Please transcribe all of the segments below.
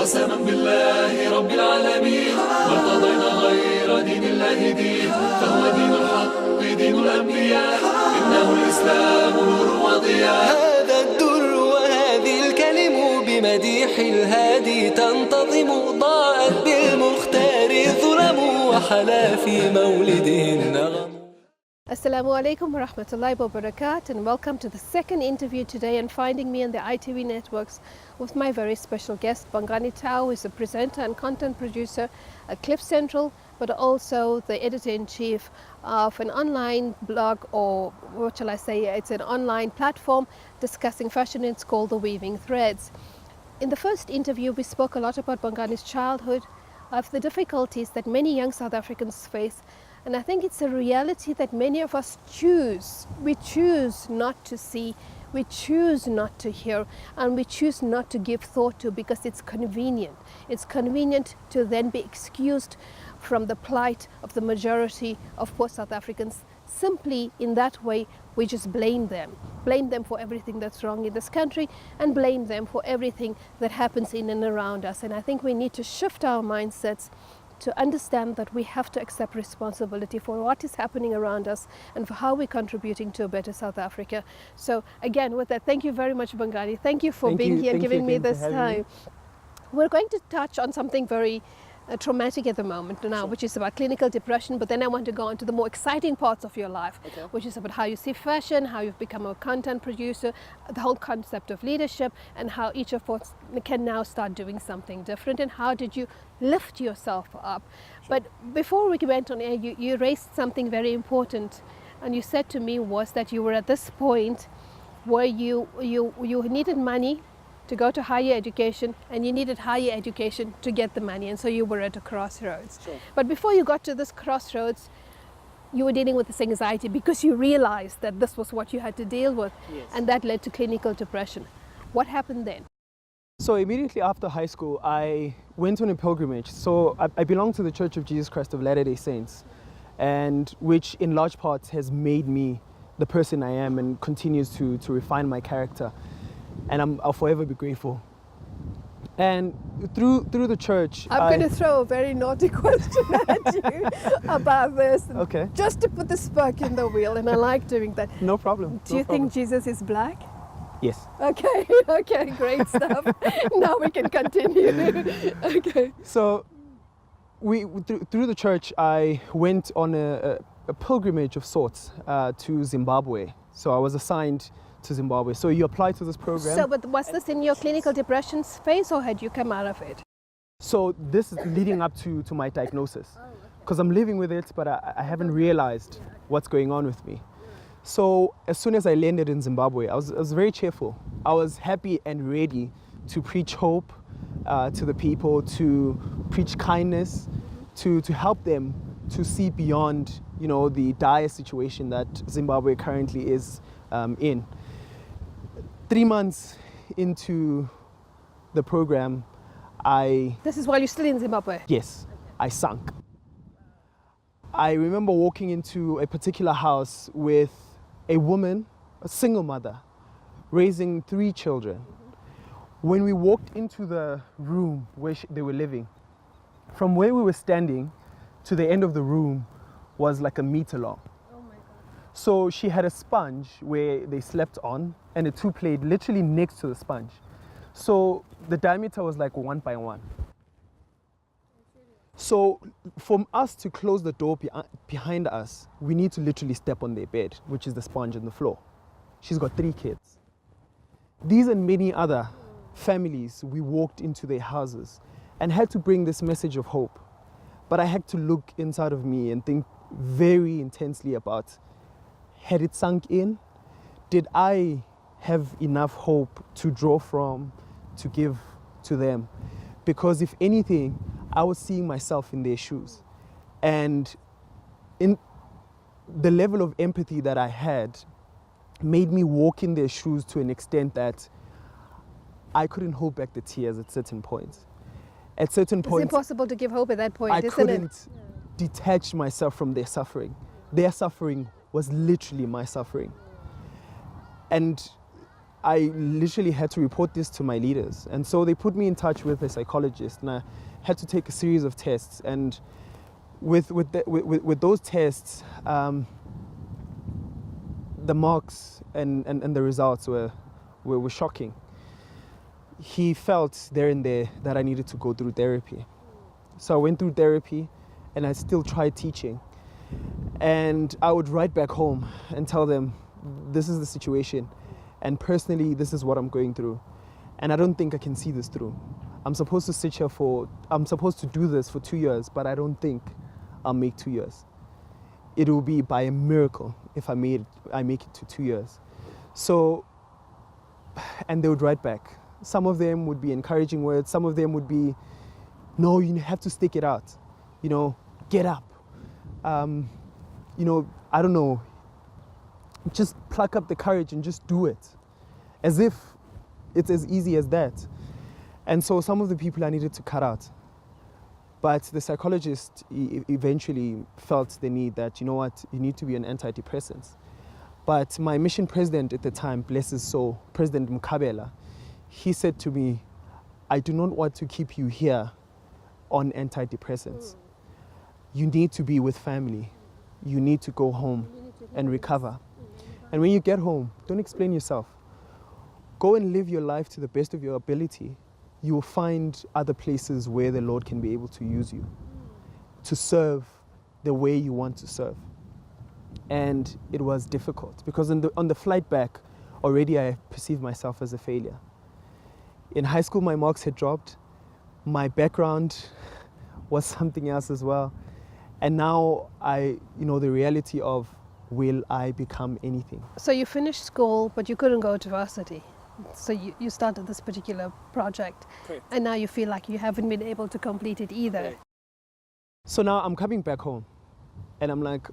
قسما بالله رب العالمين ما ارتضينا غير دين الله دين فهو دين الحق دين الأنبياء إنه الإسلام نور وضياء. هذا الدر وهذه الكلم بمديح الهادي تنتظم ضاءت بالمختار الظلم وحلا في مولده النغم. Assalamu alaikum wa rahmatullahi wa barakatuh, and welcome to the second interview today and finding me on the ITV networks with my very special guest Bongani, who is a presenter and content producer at Cliff Central, but also the editor-in-chief of an online blog, or what shall I say, it's an online platform discussing fashion. It's called The Weaving Threads. In the first interview we spoke a lot about Bongani's childhood, of the difficulties that many young South Africans face. And I think it's a reality that many of us choose. We choose not to see, we choose not to hear, and we choose not to give thought to because it's convenient. It's convenient to then be excused from the plight of the majority of poor South Africans. Simply in that way, we just blame them for everything that's wrong in this country, and blame them for everything that happens in and around us. And I think we need to shift our mindsets to understand that we have to accept responsibility for what is happening around us and for how we're contributing to a better South Africa. So again, with that, thank you very much, Bongani. Thank you for being here and giving me this time. We're going to touch on something very traumatic at the moment now, which is about clinical depression, but then I want to go on to the more exciting parts of your life, which is about how you see fashion, how you've become a content producer, the whole concept of leadership, and how each of us can now start doing something different, and how did you lift yourself up. But before we went on air, you raised something very important, and you said to me was that you were at this point where you needed money to go to higher education, and you needed higher education to get the money, and so you were at a crossroads. But before you got to this crossroads, you were dealing with this anxiety because you realized that this was what you had to deal with, and that led to clinical depression. What happened then? So immediately after high school, I went on a pilgrimage. So I belong to the Church of Jesus Christ of Latter-day Saints, and which in large parts has made me the person I am and continues to refine my character. And I'll forever be grateful. And through the church, I'm going to throw a very naughty question at you about this. Okay. Just to put the spark in the wheel, and I like doing that. No problem. Do you think Jesus is black? Yes. Okay, great stuff. Now we can continue. Okay. So, through the church, I went on a pilgrimage of sorts to Zimbabwe. So I was assigned to Zimbabwe. So you apply to this program. So, but was this in your clinical depression phase, or had you come out of it? So this is leading up to my diagnosis, because I'm living with it, but I haven't realized what's going on with me. So as soon as I landed in Zimbabwe, I was very cheerful. I was happy and ready to preach hope to the people, to preach kindness, to help them to see beyond, the dire situation that Zimbabwe currently is in. 3 months into the program, This is while you're still in Zimbabwe? Yes, I sunk. I remember walking into a particular house with a woman, a single mother, raising 3 children. When we walked into the room where they were living, from where we were standing to the end of the room was like a meter long. So she had a sponge where they slept on, and a 2-plate literally next to the sponge. So the diameter was like 1 by 1. So for us to close the door behind us, we need to literally step on their bed, which is the sponge on the floor. She's got 3 kids. These and many other families, we walked into their houses and had to bring this message of hope. But I had to look inside of me and think very intensely about, had it sunk in? Did I have enough hope to draw from, to give to them? Because if anything, I was seeing myself in their shoes. And in the level of empathy that I had made me walk in their shoes to an extent that I couldn't hold back the tears at certain points. At certain points, it's impossible to give hope at that point, I isn't couldn't it? detach myself from their suffering. Their suffering was literally my suffering. And I literally had to report this to my leaders. And so they put me in touch with a psychologist, and I had to take a series of tests. And with those tests, the marks and the results were shocking. He felt there and there that I needed to go through therapy. So I went through therapy, and I still tried teaching. And I would write back home and tell them, this is the situation. And personally, this is what I'm going through. And I don't think I can see this through. I'm supposed to do this for 2 years, but I don't think I'll make 2 years. It will be by a miracle if I make it to 2 years. So, and they would write back. Some of them would be encouraging words. Some of them would be, no, you have to stick it out. You know, get up. You know, I don't know. Just pluck up the courage and just do it. As if it's as easy as that. And so some of the people I needed to cut out. But the psychologist eventually felt the need that, you know what, you need to be on antidepressants. But my mission president at the time, bless his soul, President Mkabela, he said to me, I do not want to keep you here on antidepressants. You need to be with family. You need to go home and recover. And when you get home, don't explain yourself. Go and live your life to the best of your ability. You will find other places where the Lord can be able to use you to serve the way you want to serve. And it was difficult because on the flight back, already I perceived myself as a failure. In high school, my marks had dropped. My background was something else as well. And now the reality of, will I become anything? So you finished school, but you couldn't go to varsity. So you started this particular project. Correct. And now you feel like you haven't been able to complete it either. Correct. So now I'm coming back home and I'm like,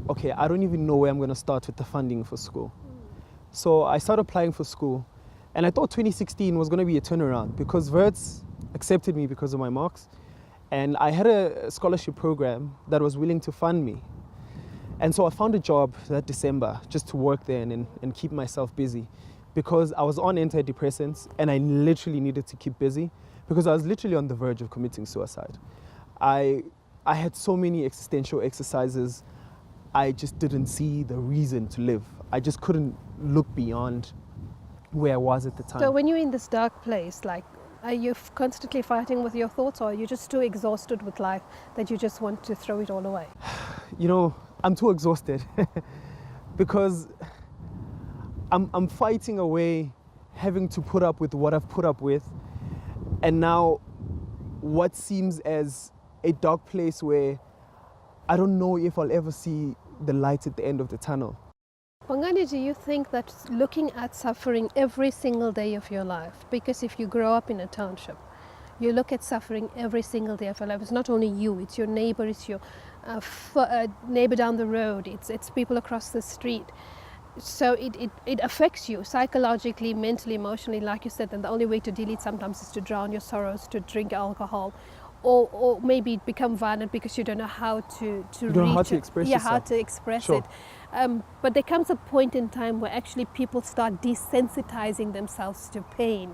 okay, I don't even know where I'm going to start with the funding for school. So I started applying for school, and I thought 2016 was going to be a turnaround because Verts accepted me because of my marks, and I had a scholarship program that was willing to fund me. And so I found a job that December just to work there and keep myself busy because I was on antidepressants and I literally needed to keep busy because I was literally on the verge of committing suicide. I had so many existential exercises. I just didn't see the reason to live. I just couldn't look beyond where I was at the time. So when you're in this dark place, like, are you constantly fighting with your thoughts, or are you just too exhausted with life that you just want to throw it all away? You know, I'm too exhausted because I'm fighting away, having to put up with what I've put up with, and now what seems as a dark place where I don't know if I'll ever see the light at the end of the tunnel. Bongani, do you think that looking at suffering every single day of your life, because if you grow up in a township, you look at suffering every single day of your life. It's not only you, it's your neighbor, it's your neighbor down the road, it's people across the street. So it affects you psychologically, mentally, emotionally. Like you said, and the only way to deal it sometimes is to drown your sorrows, to drink alcohol, or maybe become violent because you don't know how to express yourself. how to express Sure. it. But there comes a point in time where actually people start desensitizing themselves to pain.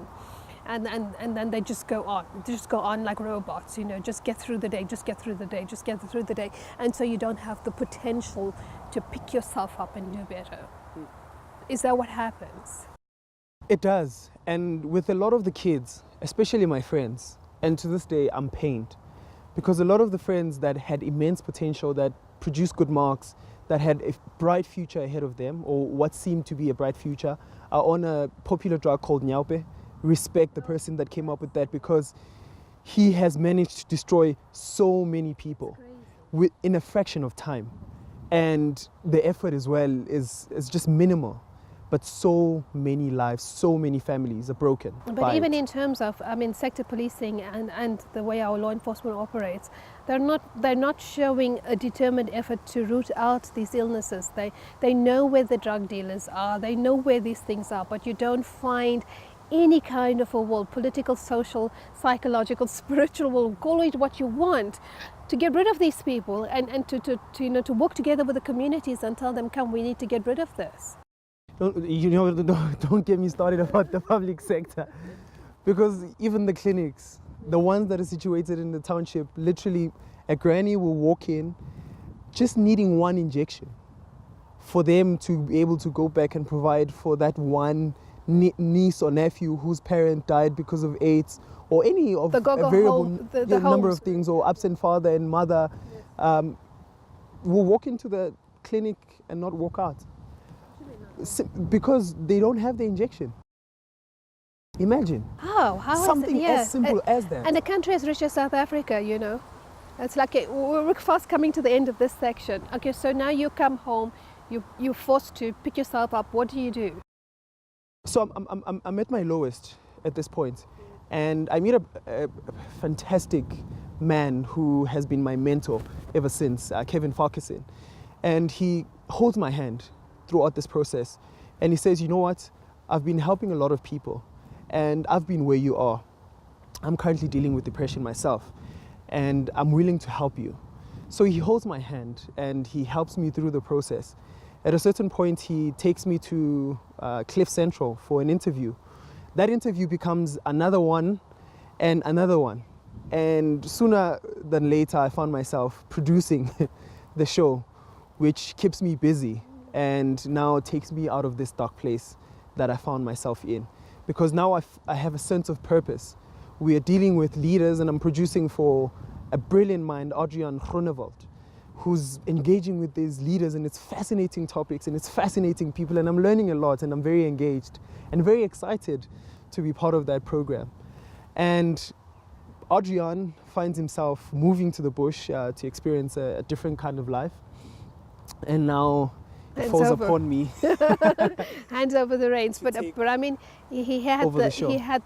And then they just go on like robots, you know, just get through the day, just get through the day, just get through the day. And so you don't have the potential to pick yourself up and do better. Is that what happens? It does. And with a lot of the kids, especially my friends, and to this day I'm pained because a lot of the friends that had immense potential, that produced good marks, that had a bright future ahead of them, or what seemed to be a bright future, are on a popular drug called Nyaupe. Respect the person that came up with that because he has managed to destroy so many people in a fraction of time. And the effort as well is just minimal. But so many lives, so many families are broken. But even in terms of, sector policing and the way our law enforcement operates, they're not showing a determined effort to root out these illnesses. They know where the drug dealers are, they know where these things are, but you don't find any kind of a will, political, social, psychological, spiritual will, call it what you want, to get rid of these people and to work together with the communities and tell them, come, we need to get rid of this. Don't get me started about the public sector, because even the clinics, the ones that are situated in the township, literally a granny will walk in just needing one injection for them to be able to go back and provide for that one niece or nephew whose parent died because of AIDS, or any of a variable number of things, or absent father and mother, will walk into the clinic and not walk out because they don't have the injection. Imagine. How something is it? as simple as that. And a country as rich as South Africa, you know. It's like we're fast coming to the end of this section. Okay, so now you come home, you're forced to pick yourself up. What do you do? So I'm at my lowest at this point, and I meet a fantastic man who has been my mentor ever since, Kevin Farquharson, and he holds my hand throughout this process, and he says, you know what, I've been helping a lot of people, and I've been where you are. I'm currently dealing with depression myself, and I'm willing to help you. So he holds my hand and he helps me through the process. At a certain point, he takes me to Cliff Central for an interview. That interview becomes another one and another one. And sooner than later, I found myself producing the show, which keeps me busy and now takes me out of this dark place that I found myself in. Because now I have a sense of purpose. We are dealing with leaders, and I'm producing for a brilliant mind, Adrian Groenewald, who's engaging with these leaders, and it's fascinating topics and it's fascinating people, and I'm learning a lot, and I'm very engaged and very excited to be part of that program. And Adrian finds himself moving to the bush to experience a different kind of life, and now it falls upon me. Hands over the reins. But I mean, he had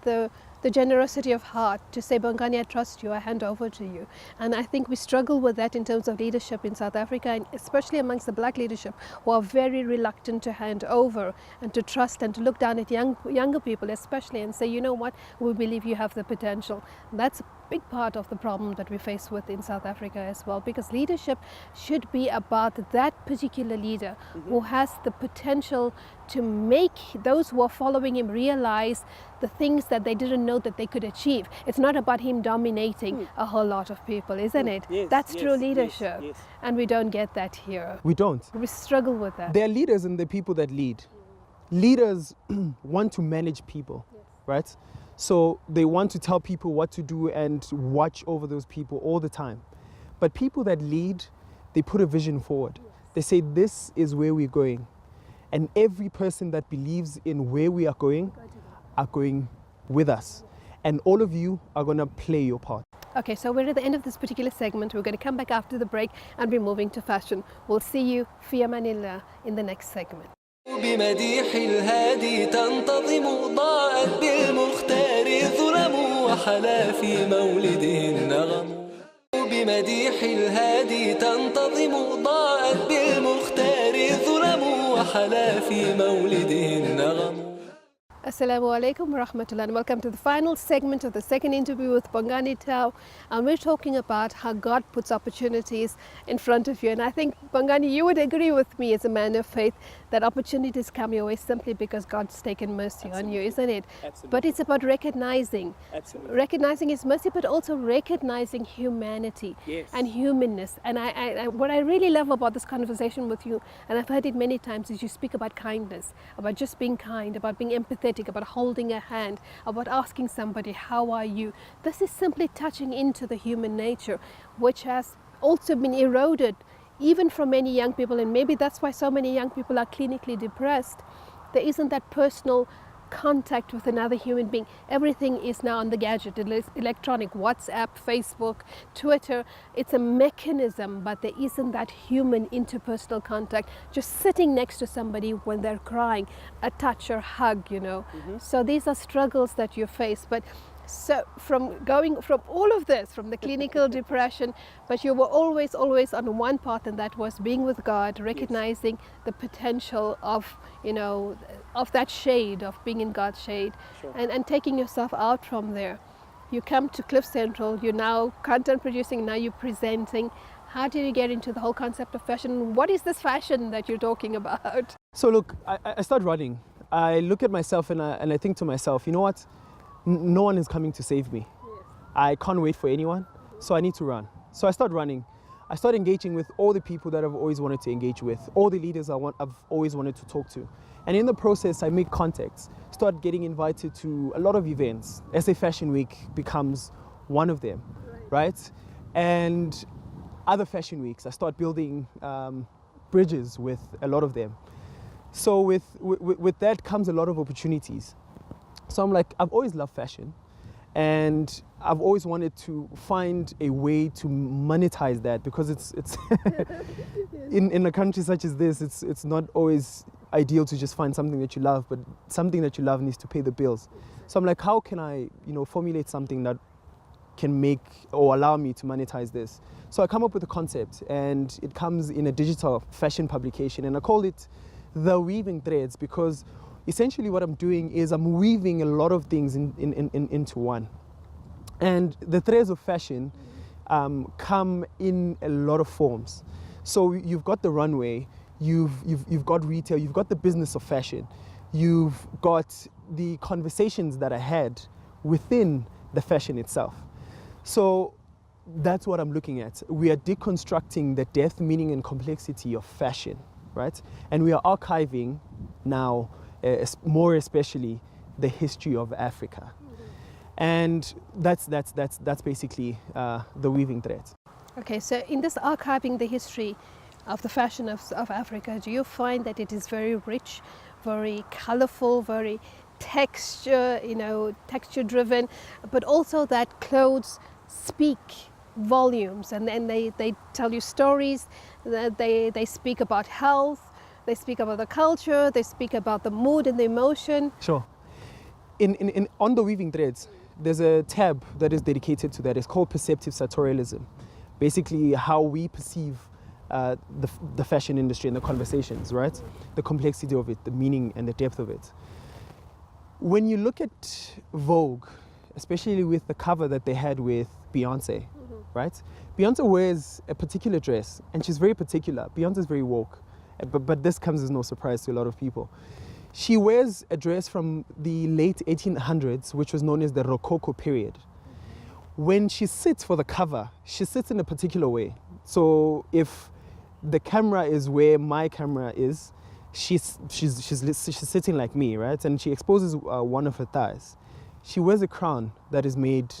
the generosity of heart to say, Bongani, I trust you, I hand over to you. And I think we struggle with that in terms of leadership in South Africa, and especially amongst the black leadership, who are very reluctant to hand over and to trust and to look down at younger people especially and say, you know what, we believe you have the potential. That's a big part of the problem that we face with in South Africa as well, because leadership should be about that particular leader who has the potential to make those who are following him realize the things that they didn't know that they could achieve. It's not about him dominating a whole lot of people, isn't it? Yes, That's yes, true leadership. yes. And we don't get that here. We don't. We struggle with that. There are leaders and the people that lead. Leaders want to manage people, right? So they want to tell people what to do and watch over those people all the time. But people that lead, they put a vision forward. They say, this is where we're going. And every person that believes in where we are going with us. And all of you are going to play your part. Okay, so we're at the end of this particular segment. We're going to come back after the break and be moving to fashion. We'll see you, Fia Manila, in the next segment. بمديح الهادي تنتظم ضاءت بالمختار الظلم وحلا في مولده النغم بمديح الهادي تنتظم ضاءت بالمختار الظلم وحلا في مولده النغم. Assalamu alaikum wa rahmatullah, and welcome to the final segment of the second interview with Bongani Tau. And we're talking about how God puts opportunities in front of you. And I think, Bongani, you would agree with me as a man of faith that opportunities come your way simply because God's taken mercy on you, isn't it? Absolutely. But it's about recognizing His mercy, but also recognizing humanity and humanness. And what I really love about this conversation with you, and I've heard it many times, is you speak about kindness, about just being kind, about being empathetic, about holding a hand, about asking somebody, how are you? This is simply touching into the human nature, which has also been eroded even from many young people, and maybe that's why so many young people are clinically depressed. There isn't that personal contact with another human being. Everything is now on the gadget, electronic, WhatsApp, Facebook, Twitter. It's a mechanism, but there isn't that human interpersonal contact, just sitting next to somebody when they're crying, a touch or hug, you know. So these are struggles that you face. But so from all of this, from the clinical depression, but you were always on one path, and that was being with God, recognizing the potential of, you know, of that shade, of being in God's shade, and taking yourself out from there. You come to Cliff Central, you're now content producing, now you're presenting. How did you get into the whole concept of fashion? What is this fashion that you're talking about? So look, I start running. I look at myself and I think to myself, you know what? No one is coming to save me. I can't wait for anyone, so I need to run. So I start running. I start engaging with all the people that I've always wanted to engage with, all the leaders I've always wanted to talk to. And in the process, I make contacts, start getting invited to a lot of events. SA Fashion Week becomes one of them, right? And other fashion weeks, I start building bridges with a lot of them. So with that comes a lot of opportunities. So I'm like, I've always loved fashion, and I've always wanted to find a way to monetize that, because it's in a country such as this, it's not always ideal to just find something that you love, but something that you love needs to pay the bills. So I'm like, how can I, formulate something that can make or allow me to monetize this? So I come up with a concept, and it comes in a digital fashion publication, and I call it The Weaving Threads, because essentially what I'm doing is I'm weaving a lot of things into one. And the threads of fashion come in a lot of forms. So you've got the runway, you've got retail, you've got the business of fashion, you've got the conversations that I had within the fashion itself. So that's what I'm looking at. We are deconstructing the depth, meaning, and complexity of fashion, right? And we are archiving now, more especially, the history of Africa. And that's basically the weaving threads. Okay, so in this archiving the history of the fashion of Africa, do you find that it is very rich, very colorful, very texture driven, but also that clothes speak volumes, and then they tell you stories, they speak about health, they speak about the culture, they speak about the mood and the emotion? Sure. On the weaving threads, there's a tab that is dedicated to that. It's called perceptive sartorialism. Basically, how we perceive the fashion industry and the conversations, right? The complexity of it, the meaning and the depth of it. When you look at Vogue, especially with the cover that they had with Beyonce, right? Beyonce wears a particular dress, and she's very particular. Beyonce's very woke, but this comes as no surprise to a lot of people. She wears a dress from the late 1800s, which was known as the Rococo period. When she sits for the cover, she sits in a particular way. So if the camera is where my camera is, she's sitting like me, right? And she exposes one of her thighs. She wears a crown that is made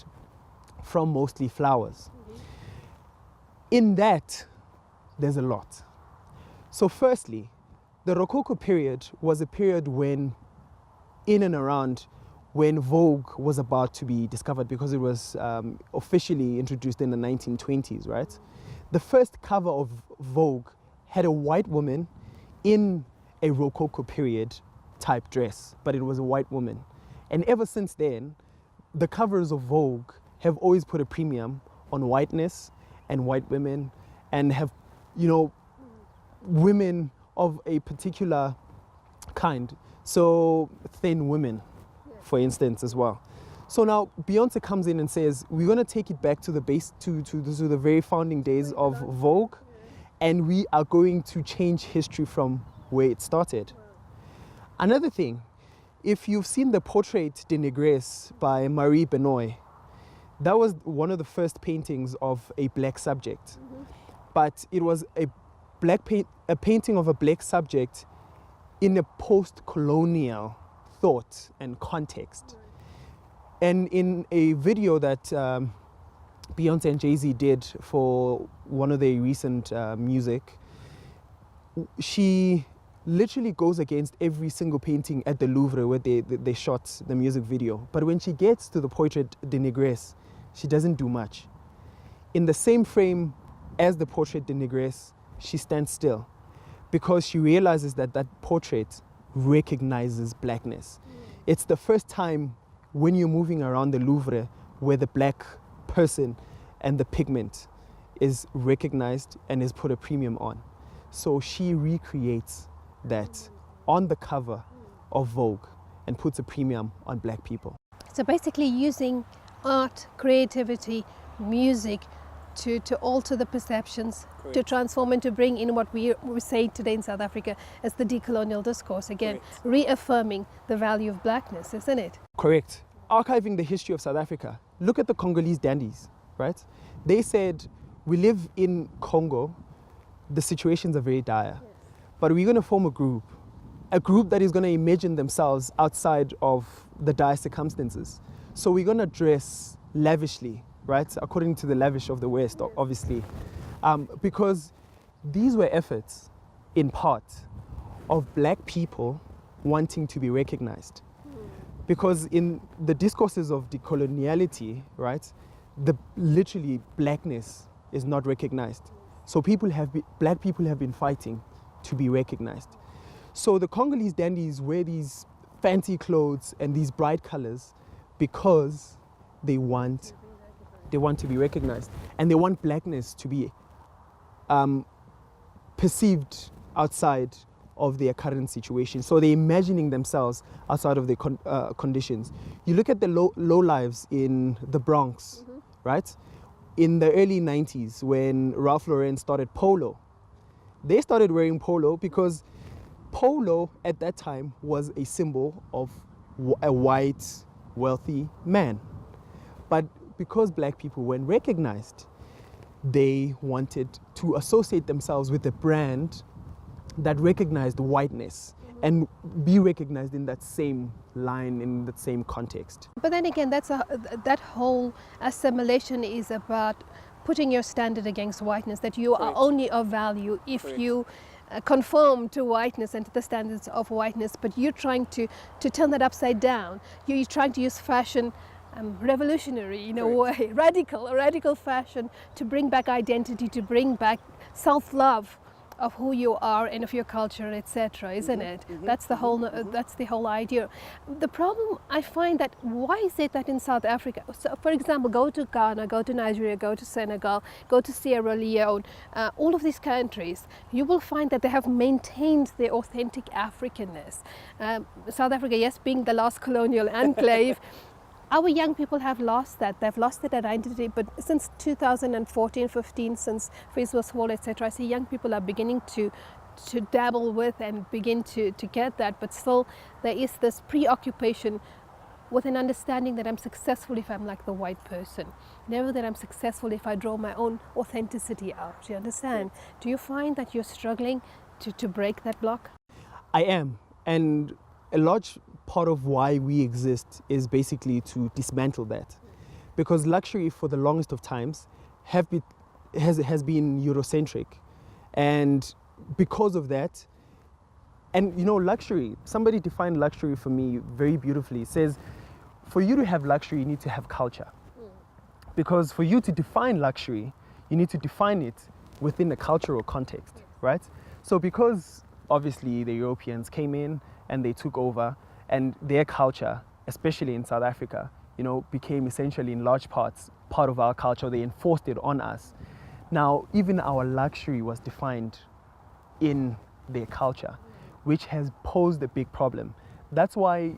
from mostly flowers. In that, there's a lot. So firstly, the Rococo period was a period when, in and around when Vogue was about to be discovered, because it was officially introduced in the 1920s, right? The first cover of Vogue had a white woman in a Rococo period type dress, but it was a white woman. And ever since then, the covers of Vogue have always put a premium on whiteness and white women, and have, women of a particular kind. So thin women, for instance, as well. So now Beyonce comes in and says, we're going to take it back to the base, to the very founding days of Vogue, and we are going to change history from where it started. Another thing, if you've seen the Portrait de Négresse by Marie Benoit, that was one of the first paintings of a black subject. But it was a painting of a black subject in a post-colonial thought and context. And in a video that Beyonce and Jay-Z did for one of their recent music, she literally goes against every single painting at the Louvre where they shot the music video. But when she gets to the Portrait de Négresse, she doesn't do much. In the same frame as the Portrait de Négresse, she stands still, because she realizes that that portrait recognizes blackness. It's the first time when you're moving around the Louvre where the black person and the pigment is recognized and is put a premium on. So she recreates that on the cover of Vogue and puts a premium on black people. So basically using art, creativity, music to alter the perceptions, to transform and to bring in what we say today in South Africa as the decolonial discourse, again, reaffirming the value of blackness, isn't it? Correct. Archiving the history of South Africa. Look at the Congolese dandies, right? They said, we live in Congo, the situations are very dire, but we're going to form a group that is going to imagine themselves outside of the dire circumstances. So we're going to dress lavishly, right? According to the lavish of the West, obviously. Because these were efforts, in part, of black people wanting to be recognized. Because in the discourses of decoloniality, right, literally blackness is not recognized. So black people have been fighting to be recognized. So the Congolese dandies wear these fancy clothes and these bright colors because they want to be recognized, and they want blackness to be perceived outside of their current situation. So they're imagining themselves outside of their conditions. You look at the low lives in the Bronx, right? In the early 90s, when Ralph Lauren started Polo, they started wearing Polo because Polo at that time was a symbol of a white, wealthy man. But because black people weren't recognized, they wanted to associate themselves with a brand that recognized whiteness and be recognized in that same line, in that same context. But then again, that whole assimilation is about putting your standard against whiteness, that you are only of value if you conform to whiteness and to the standards of whiteness, but you're trying to turn that upside down. You're trying to use fashion revolutionary in a way, radical fashion, to bring back identity, to bring back self-love of who you are and of your culture, etc., isn't it? That's the whole idea. The problem I find that, why is it that in South Africa, so for example, go to Ghana, go to Nigeria, go to Senegal, go to Sierra Leone, all of these countries, you will find that they have maintained their authentic Africanness. South Africa, yes, being the last colonial enclave, our young people have lost that. They've lost that identity. But since 2014, 15, since Facebook Wall, etc., I see young people are beginning to dabble with and begin to get that. But still, there is this preoccupation with an understanding that I'm successful if I'm like the white person. Never that I'm successful if I draw my own authenticity out. Do you understand? Do you find that you're struggling to break that block? I am. And a large part of why we exist is basically to dismantle that, because luxury for the longest of times has been Eurocentric, and because of that, and luxury, somebody defined luxury for me very beautifully. It says, for you to have luxury, you need to have culture, because for you to define luxury, you need to define it within a cultural context, right? So because obviously the Europeans came in and they took over, and their culture, especially in South Africa, became essentially in large parts part of our culture. They enforced it on us. Now, even our luxury was defined in their culture, which has posed a big problem. That's why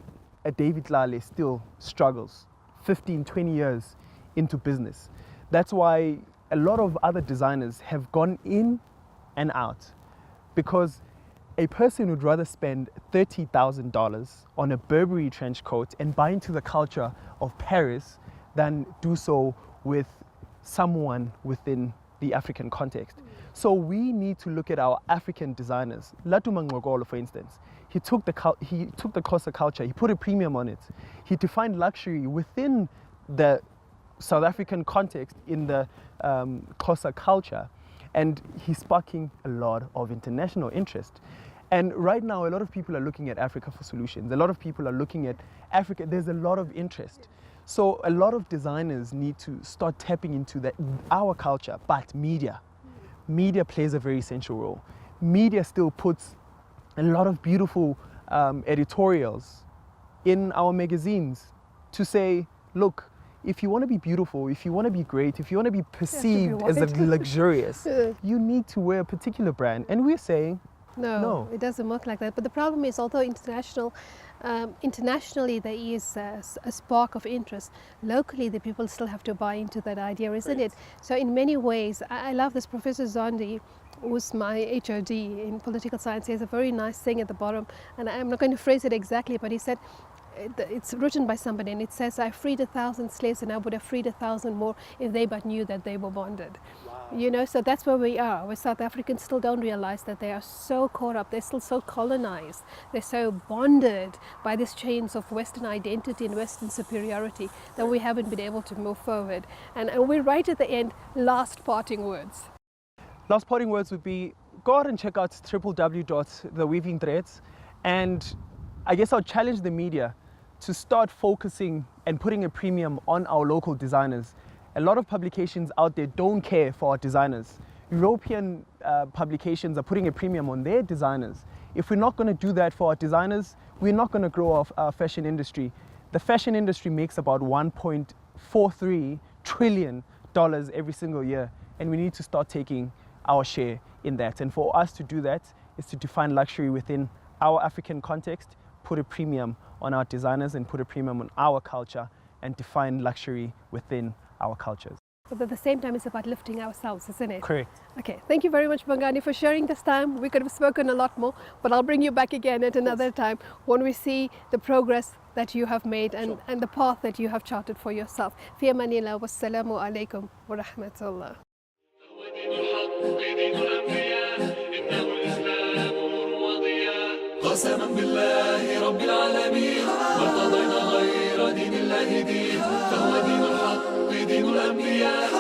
a David Lale still struggles 15, 20 years into business. That's why a lot of other designers have gone in and out, because a person would rather spend $30,000 on a Burberry trench coat and buy into the culture of Paris than do so with someone within the African context. So we need to look at our African designers. Latuma Ngogolo, for instance, he took the Xhosa culture, he put a premium on it. He defined luxury within the South African context in the Xhosa culture, and he's sparking a lot of international interest. And right now, a lot of people are looking at Africa for solutions. A lot of people are looking at Africa. There's a lot of interest. So a lot of designers need to start tapping into our culture, but media. Media plays a very essential role. Media still puts a lot of beautiful editorials in our magazines to say, look, if you want to be beautiful, if you want to be great, if you want to be perceived as luxurious, you need to wear a particular brand. And we're saying, no, it doesn't work like that. But the problem is, although international internationally there is a spark of interest. Locally, the people still have to buy into that idea, isn't it? So in many ways, I love this. Professor Zondi, who's my HOD in political science, he has a very nice thing at the bottom, and I'm not going to phrase it exactly, but he said, it's written by somebody, and it says, I freed 1,000 slaves and I would have freed 1,000 more if they but knew that they were bonded. Wow. You know, so that's where we are. Where South Africans still don't realize that they are so caught up, they're still so colonized, they're so bonded by these chains of Western identity and Western superiority that we haven't been able to move forward. And we're right at the end, last parting words. Last parting words would be, go out and check out www.theweavingthreads, and I guess I'll challenge the media to start focusing and putting a premium on our local designers. A lot of publications out there don't care for our designers. European publications are putting a premium on their designers. If we're not going to do that for our designers, we're not going to grow our fashion industry. The fashion industry makes about $1.43 trillion every single year, and we need to start taking our share in that. And for us to do that is to define luxury within our African context, put a premium on our designers and put a premium on our culture, and define luxury within our cultures. But at the same time, it's about lifting ourselves, isn't it? Correct. Okay, thank you very much, Bongani, for sharing this time. We could have spoken a lot more, but I'll bring you back again at another time when we see the progress that you have made and the path that you have charted for yourself. Fi amanillah, wassalamu alaikum wa rahmatullah. قسما بالله رب العالمين ما ارتضينا غير دين الله دين فهو دين الحق دين الأنبياء